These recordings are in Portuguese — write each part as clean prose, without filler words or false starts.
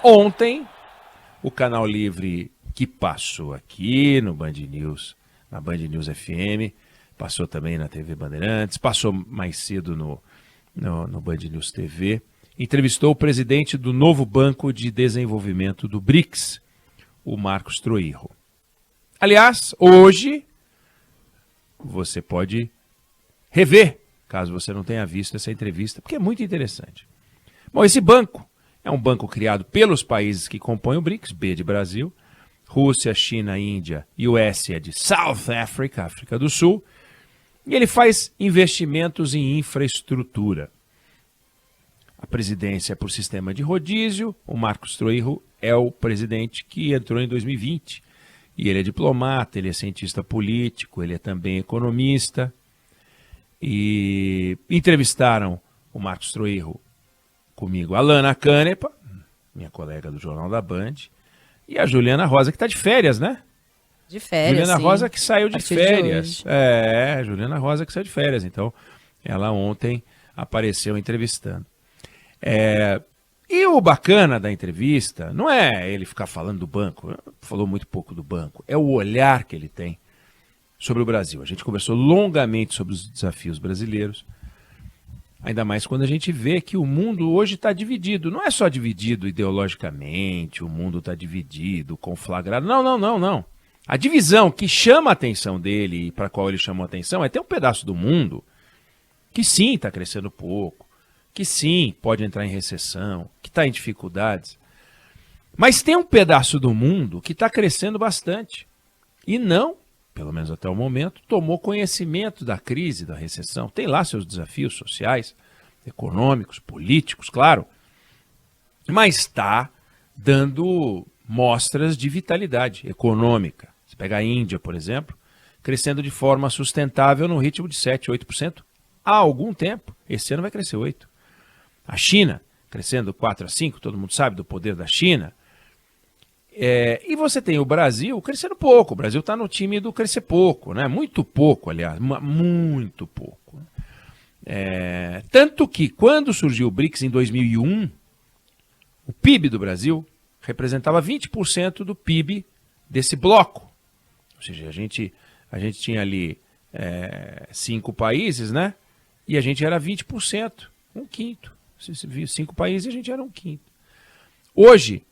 Ontem, o Canal Livre que passou aqui no Band News, na Band News FM, passou também na TV Bandeirantes, passou mais cedo no Band News TV, entrevistou o presidente do novo Banco de Desenvolvimento do BRICS, o Marcos Troirro. Aliás, hoje você pode rever, caso você não tenha visto essa entrevista, porque é muito interessante. Bom, esse banco é um banco criado pelos países que compõem o BRICS, B de Brasil, Rússia, China, Índia e o S é de South Africa, África do Sul, e ele faz investimentos em infraestrutura. A presidência é por sistema de rodízio, o Marcos Troirro é o presidente que entrou em 2020, e ele é diplomata, ele é cientista político, ele é também economista, e entrevistaram o Marcos Troirro comigo, a Lana Canepa, minha colega do Jornal da Band, e a Juliana Rosa, que está de férias, né? De férias, Juliana sim. Rosa que saiu de férias. De Juliana Rosa que saiu de férias. Então, ela ontem apareceu entrevistando. E o bacana da entrevista não é ele ficar falando do banco, falou muito pouco do banco, é o olhar que ele tem sobre o Brasil. A gente conversou longamente sobre os desafios brasileiros, ainda mais quando a gente vê que o mundo hoje está dividido. Não é só dividido ideologicamente, o mundo está dividido, conflagrado. Não. A divisão que chama a atenção dele e para a qual ele chamou a atenção é ter um pedaço do mundo que sim está crescendo pouco, que sim pode entrar em recessão, que está em dificuldades. Mas tem um pedaço do mundo que está crescendo bastante e não, pelo menos até o momento, tomou conhecimento da crise, da recessão. Tem lá seus desafios sociais, econômicos, políticos, claro, mas está dando mostras de vitalidade econômica. Você pega a Índia, por exemplo, crescendo de forma sustentável no ritmo de 7%, 8% há algum tempo. Esse ano vai crescer 8%. A China, crescendo 4 a 5%, todo mundo sabe do poder da China. E você tem o Brasil crescendo pouco. O Brasil está no time do crescer pouco, né? Muito pouco, aliás, muito pouco. Tanto que quando surgiu o BRICS em 2001, o PIB do Brasil representava 20% do PIB desse bloco. Ou seja, a gente tinha ali 5 países, né? E a gente era 20%, um quinto. Se viu 5 países, a gente era um quinto. Hoje,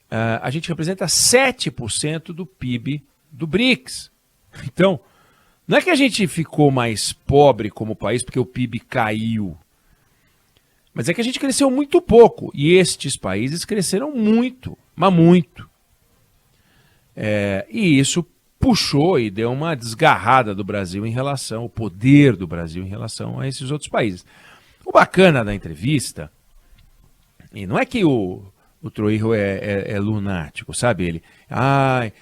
a gente representa 7% do PIB do BRICS. Então, não é que a gente ficou mais pobre como país porque o PIB caiu, mas é que a gente cresceu muito pouco. E estes países cresceram muito, mas muito. E isso puxou e deu uma desgarrada do Brasil em relação ao poder do Brasil em relação a esses outros países. O bacana da entrevista, e não é que o Troirro é lunático, sabe? Ele, ai,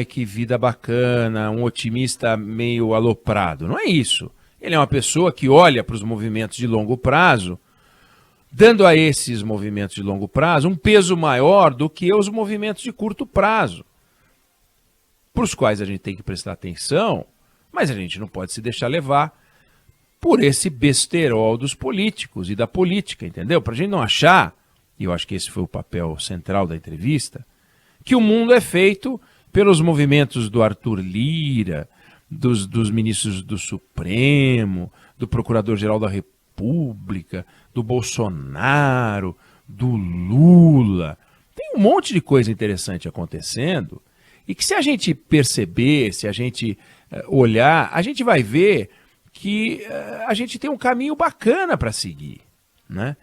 que vida bacana, um otimista meio aloprado. Não é isso. Ele é uma pessoa que olha para os movimentos de longo prazo, dando a esses movimentos de longo prazo um peso maior do que os movimentos de curto prazo, para os quais a gente tem que prestar atenção, mas a gente não pode se deixar levar por esse besterol dos políticos e da política, entendeu? Para a gente não achar, e eu acho que esse foi o papel central da entrevista, que o mundo é feito pelos movimentos do Arthur Lira, dos ministros do Supremo, do Procurador-Geral da República, do Bolsonaro, do Lula. Tem um monte de coisa interessante acontecendo e que se a gente perceber, se a gente olhar, a gente vai ver que a gente tem um caminho bacana para seguir, né?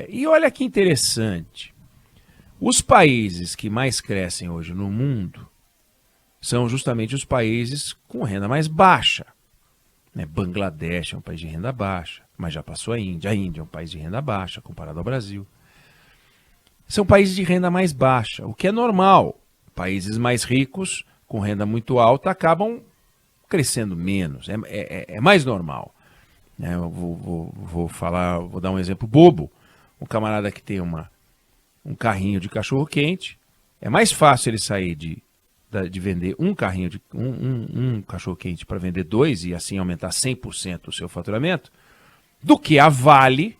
E olha que interessante, os países que mais crescem hoje no mundo são justamente os países com renda mais baixa, né? Bangladesh é um país de renda baixa, mas já passou a Índia é um país de renda baixa comparado ao Brasil. São países de renda mais baixa, o que é normal. Países mais ricos, com renda muito alta, acabam crescendo menos, é mais normal. Eu vou dar um exemplo bobo. Um camarada que tem um carrinho de cachorro-quente, é mais fácil ele sair de vender um carrinho de um cachorro-quente para vender 2 e assim aumentar 100% o seu faturamento, do que a Vale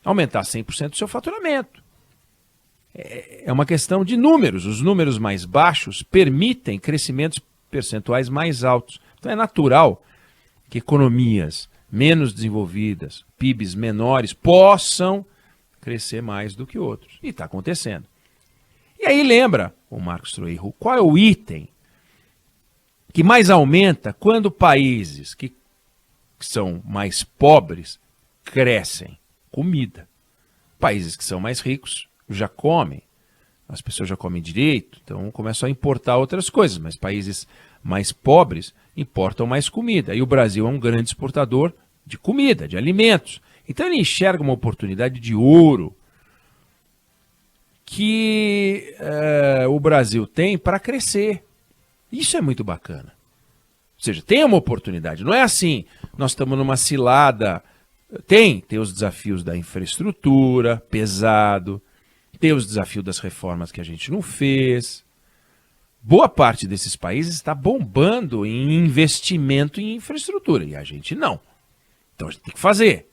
aumentar 100% o seu faturamento. é uma questão de números. Os números mais baixos permitem crescimentos percentuais mais altos. Então é natural que economias menos desenvolvidas, PIBs menores, possam crescer mais do que outros. E está acontecendo. E aí lembra, o Marcos Troiro, qual é o item que mais aumenta quando países que são mais pobres crescem? Comida. Países que são mais ricos já comem. As pessoas já comem direito, então começam a importar outras coisas, mas países mais pobres importam mais comida. E o Brasil é um grande exportador de comida, de alimentos. Então ele enxerga uma oportunidade de ouro que o Brasil tem para crescer. Isso é muito bacana. Ou seja, tem uma oportunidade. Não é assim, nós estamos numa cilada. Tem os desafios da infraestrutura, pesado. Tem os desafios das reformas que a gente não fez. Boa parte desses países está bombando em investimento em infraestrutura. E a gente não. Então a gente tem que fazer.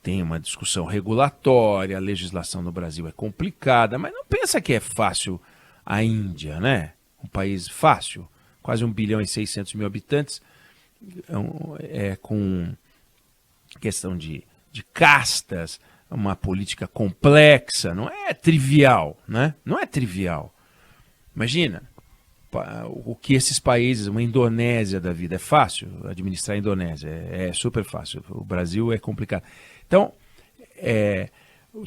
Tem uma discussão regulatória, a legislação no Brasil é complicada, mas não pensa que é fácil a Índia, né? Um país fácil, quase 1 bilhão e 600 mil habitantes, com questão de castas, uma política complexa, não é trivial, né? Não é trivial. Imagina, o que esses países, uma Indonésia da vida, é fácil administrar a Indonésia, é super fácil, o Brasil é complicado. Então,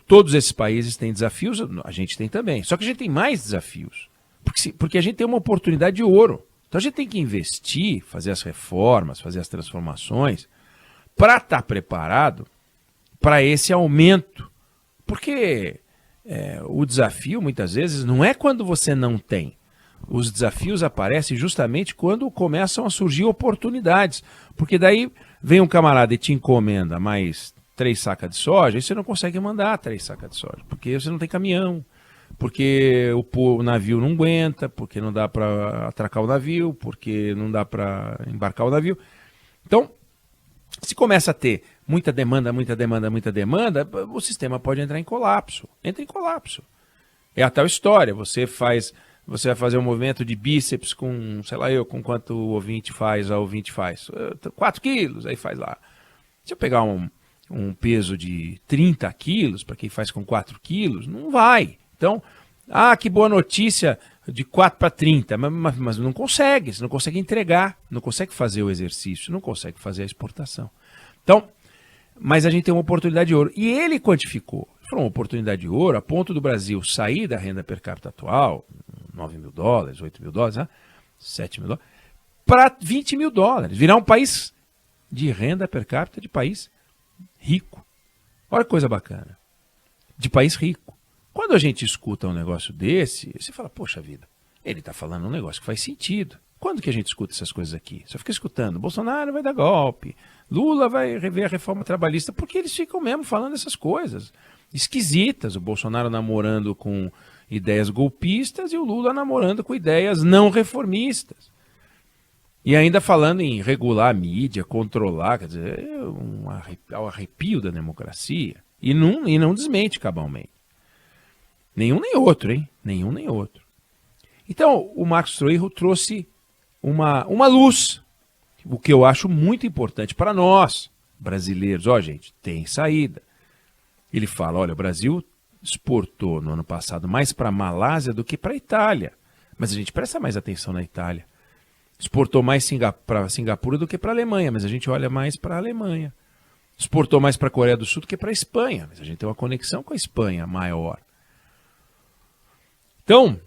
todos esses países têm desafios, a gente tem também, só que a gente tem mais desafios, porque a gente tem uma oportunidade de ouro. Então a gente tem que investir, fazer as reformas, fazer as transformações, para estar preparado para esse aumento. Porque o desafio, muitas vezes, não é quando você não tem. Os desafios aparecem justamente quando começam a surgir oportunidades. Porque daí vem um camarada e te encomenda mais 3 sacas de soja e você não consegue mandar 3 sacas de soja. Porque você não tem caminhão, porque o navio não aguenta, porque não dá para atracar o navio, porque não dá para embarcar o navio. Então, se começa a ter muita demanda, o sistema pode entrar em colapso. Entra em colapso. É a tal história. Você vai fazer um movimento de bíceps com, sei lá com quanto o ouvinte faz, 4 quilos, aí faz lá. Se eu pegar um peso de 30 quilos, para quem faz com 4 quilos, não vai. Então, que boa notícia, de 4 para 30, mas não consegue, você não consegue entregar, não consegue fazer o exercício, não consegue fazer a exportação. Então, mas a gente tem uma oportunidade de ouro. E ele quantificou, foi uma oportunidade de ouro a ponto do Brasil sair da renda per capita atual, 9 mil dólares, 8 mil dólares, 7 mil dólares, para 20 mil dólares, virar um país de renda per capita de país rico. Olha que coisa bacana, de país rico. Quando a gente escuta um negócio desse, você fala, poxa vida, ele está falando um negócio que faz sentido. Quando que a gente escuta essas coisas aqui? Só fica escutando, Bolsonaro vai dar golpe, Lula vai rever a reforma trabalhista, porque eles ficam mesmo falando essas coisas esquisitas. O Bolsonaro namorando com ideias golpistas e o Lula namorando com ideias não reformistas. E ainda falando em regular a mídia, controlar, quer dizer, um arrepio da democracia. E não desmente cabalmente. Nenhum nem outro, hein? Nenhum nem outro. Então, o Marcos Troiro trouxe uma luz, o que eu acho muito importante para nós, brasileiros. Gente, tem saída. Ele fala, olha, o Brasil exportou no ano passado mais para a Malásia do que para a Itália. Mas a gente presta mais atenção na Itália. Exportou mais para Singapura do que para a Alemanha, mas a gente olha mais para a Alemanha. Exportou mais para a Coreia do Sul do que para a Espanha, mas a gente tem uma conexão com a Espanha maior. Então,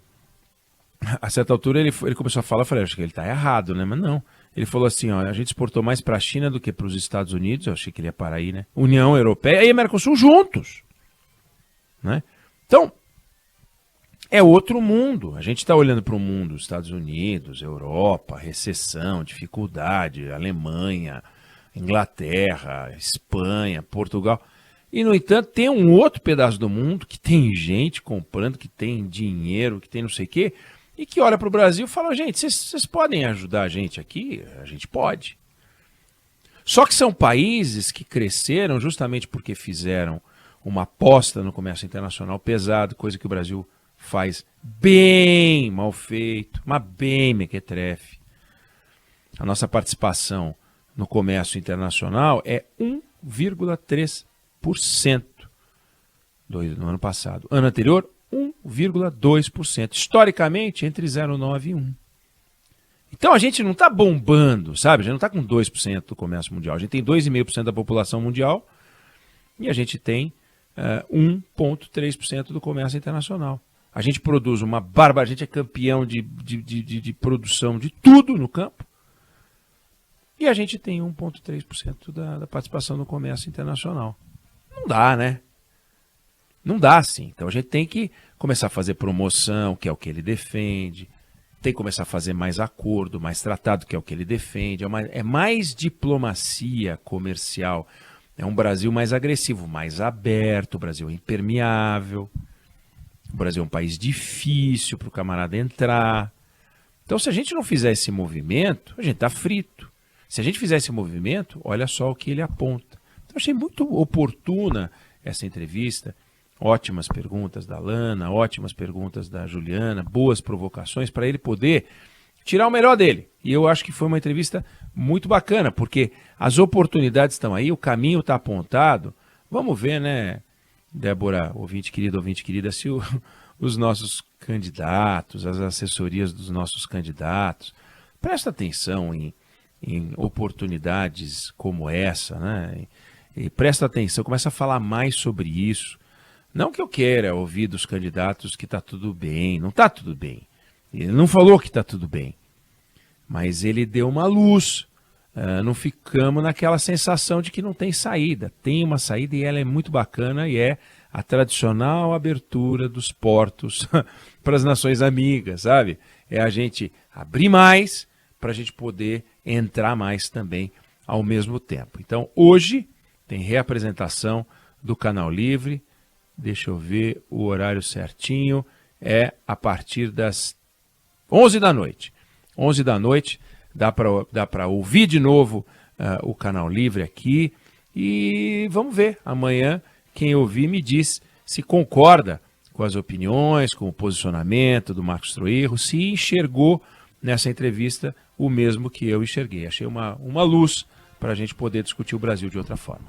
a certa altura ele começou a falar, eu falei, acho que ele está errado, né? Mas não. Ele falou assim, a gente exportou mais para a China do que para os Estados Unidos, eu achei que ele ia parar aí, né? União Europeia e Mercosul juntos. Né? Então, é outro mundo. A gente está olhando para o mundo, Estados Unidos, Europa, recessão, dificuldade, Alemanha, Inglaterra, Espanha, Portugal. E, no entanto, tem um outro pedaço do mundo que tem gente comprando, que tem dinheiro, que tem não sei o quê, e que olha para o Brasil e fala, gente, vocês podem ajudar a gente aqui? A gente pode. Só que são países que cresceram justamente porque fizeram uma aposta no comércio internacional pesado, coisa que o Brasil faz bem mal feito, mas bem mequetrefe. A nossa participação no comércio internacional é 1,3% no ano passado. Ano anterior, 1,2%. Historicamente, entre 0,9% e 1%. Então a gente não está bombando, sabe? A gente não está com 2% do comércio mundial. A gente tem 2,5% da população mundial e a gente tem 1,3% do comércio internacional. A gente produz uma barba, a gente é campeão de produção de tudo no campo. E a gente tem 1,3% da participação no comércio internacional. Não dá, né? Não dá, sim. Então a gente tem que começar a fazer promoção, que é o que ele defende. Tem que começar a fazer mais acordo, mais tratado, que é o que ele defende. É mais diplomacia comercial. É um Brasil mais agressivo, mais aberto. O Brasil é impermeável. O Brasil é um país difícil para o camarada entrar. Então, se a gente não fizer esse movimento, a gente está frito. Se a gente fizer esse movimento, olha só o que ele aponta. Então, achei muito oportuna essa entrevista. Ótimas perguntas da Lana, ótimas perguntas da Juliana, boas provocações para ele poder tirar o melhor dele. E eu acho que foi uma entrevista muito bacana, porque as oportunidades estão aí, o caminho está apontado. Vamos ver, né, Débora, ouvinte querida, se os nossos candidatos, as assessorias dos nossos candidatos, presta atenção em oportunidades como essa, né? E presta atenção, começa a falar mais sobre isso. Não que eu queira ouvir dos candidatos que está tudo bem, não está tudo bem. Ele não falou que está tudo bem, mas ele deu uma luz. Não ficamos naquela sensação de que não tem saída. Tem uma saída e ela é muito bacana e é a tradicional abertura dos portos para as nações amigas, sabe? É a gente abrir mais para a gente poder entrar mais também ao mesmo tempo. Então, hoje tem reapresentação do Canal Livre. Deixa eu ver o horário certinho. É a partir das 11 da noite. 11 da noite, dá para ouvir de novo o Canal Livre aqui. E vamos ver, amanhã, quem ouvir me diz se concorda com as opiniões, com o posicionamento do Marcos Troerro, se enxergou nessa entrevista o mesmo que eu enxerguei. Achei uma luz para a gente poder discutir o Brasil de outra forma.